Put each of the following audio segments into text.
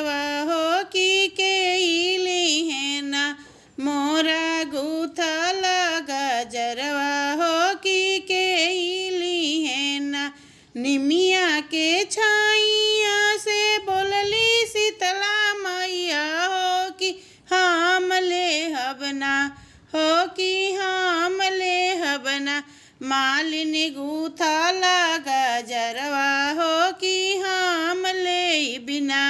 गजरवा हो कि के ली ना मोरा गुथल गजरवा हो कि के ली ना। निमिया के छाइया से बोलली शीतला मैया हो कि हम ले हबना हो कि हम ले हबना। मालिनी गुथल गजरवा हो कि हम ले बिना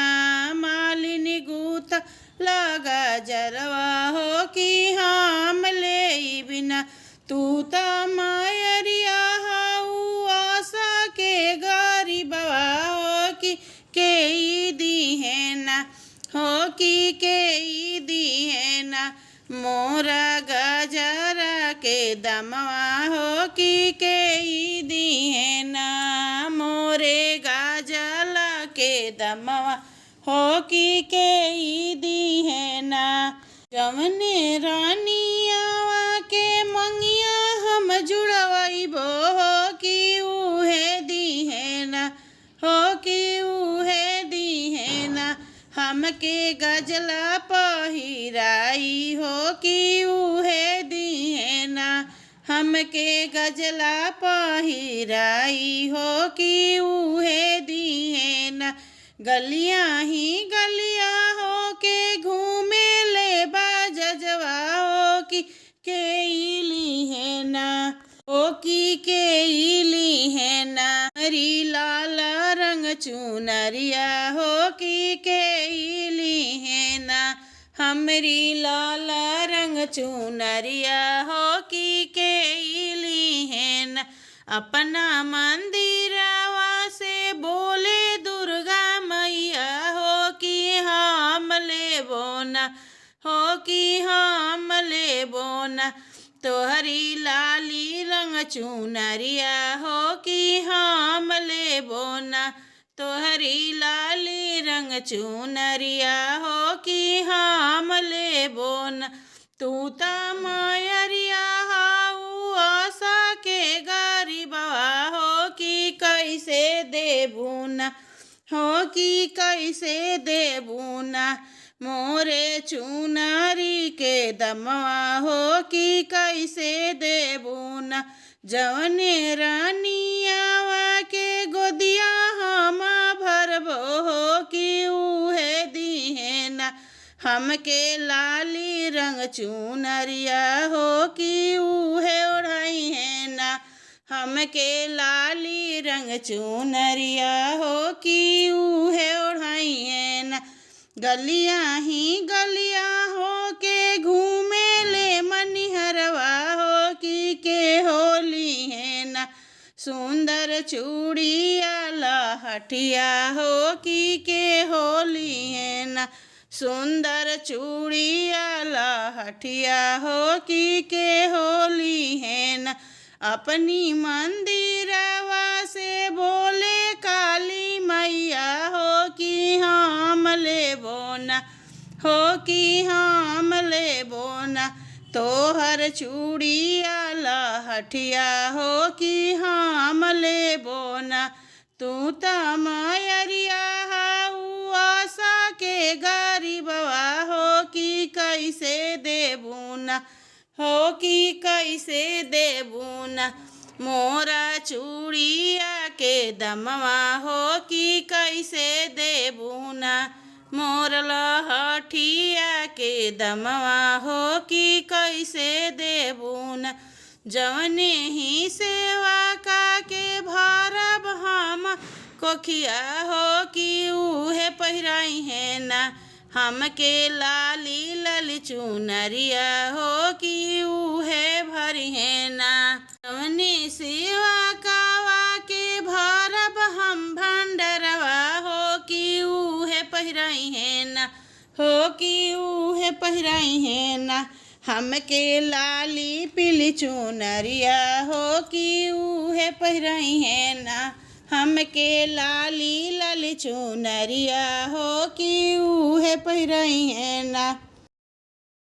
मालिनी गुथल गजरवा हो कि हम ले बिना। तू त मायरिया हऊ आशा के गरीबवा हो कि के दीहेना हो कि के दीहेना। मोरा गजरा के दमवा हो कि के दीहेना मोरे गजला के दमवा हो कि के दीहेना। जवने रानियावा के मंगिया हम जुड़वैबो हो कि उहे दीहेना हो कि उहे दीहेना। हमके गजला पहिराई हो कि उहे दीहेना हमके गजला पहिराई हो कि उहे दीहेना। गलियां ही गलिया हो के घूमे ले बाजवा हो कि के लीहेना हो कि के लीहेना। हरी लाल रंग चुनरिया हो कि के लीहेना हमरी लाल रंग चुनरिया हो कि के लीहेना। अपना मंदिरवा से बोले दुर्गा मैया हो कि हम लेबो ना हो कि हम लेबो ना। तोहरी लाली रंग चुनरिया हो कि हम लेबो ना तोहरी लाली रंग चुनरिया हो कि हम लेबो ना। तू त मायरिया हाउ आशा के गरीबवा हो कि कैसे देबू ना हो कि कैसे देबू ना। मोरे चुनरी के दमवा हो कि कैसे देबू ना। जवने रानियावा के गोदिया हम भरबो हो कि उहे दीहेना हमके लाली रंग चुनरिया हो कि उहे ओढ़ाइहेना हमके लाली रंग चुनरिया हो कि उहे ओढ़ाइहेना। गलियां ही गलिया हो के घूमे ले मनिहरवा हो कि के होली है ना। सुंदर चूड़िया लहठिया हो कि के होली है ना। सुंदर चूड़िया लहठिया हो कि के होली है ना। अपनी मंदिरवा से बोले काली मैया हो कि हम लेबो ना हो कि हम लेबो ना। तोहर चूड़िया लहठिया हो कि हम लेबो ना। तू त मायरिया हाउ आशा के गरीबवा हो कि कैसे देबू ना हो कि कैसे देबू ना। मोरा चूड़िया के दमवा हो कि कैसे देबू ना। मोर लहठिया के दमवा हो कि कैसे देबू ना। जवने ही सेवा का के भरब हम कोखिया हो कि उहे पहिराई है ना। हमके लाली लाली चुनरिया हो कि उहे भरी है ना। जवने सेवा कावा के भरब हम भंडरवा हो कि उहे पहिराई है ना हो कि उहे पहिराई है ना। हमके लाली पीली चुनरिया हो कि उहे पहिराई है ना। हमके लाली लाली चुनरिया हो कि उहे पहिराई है ना।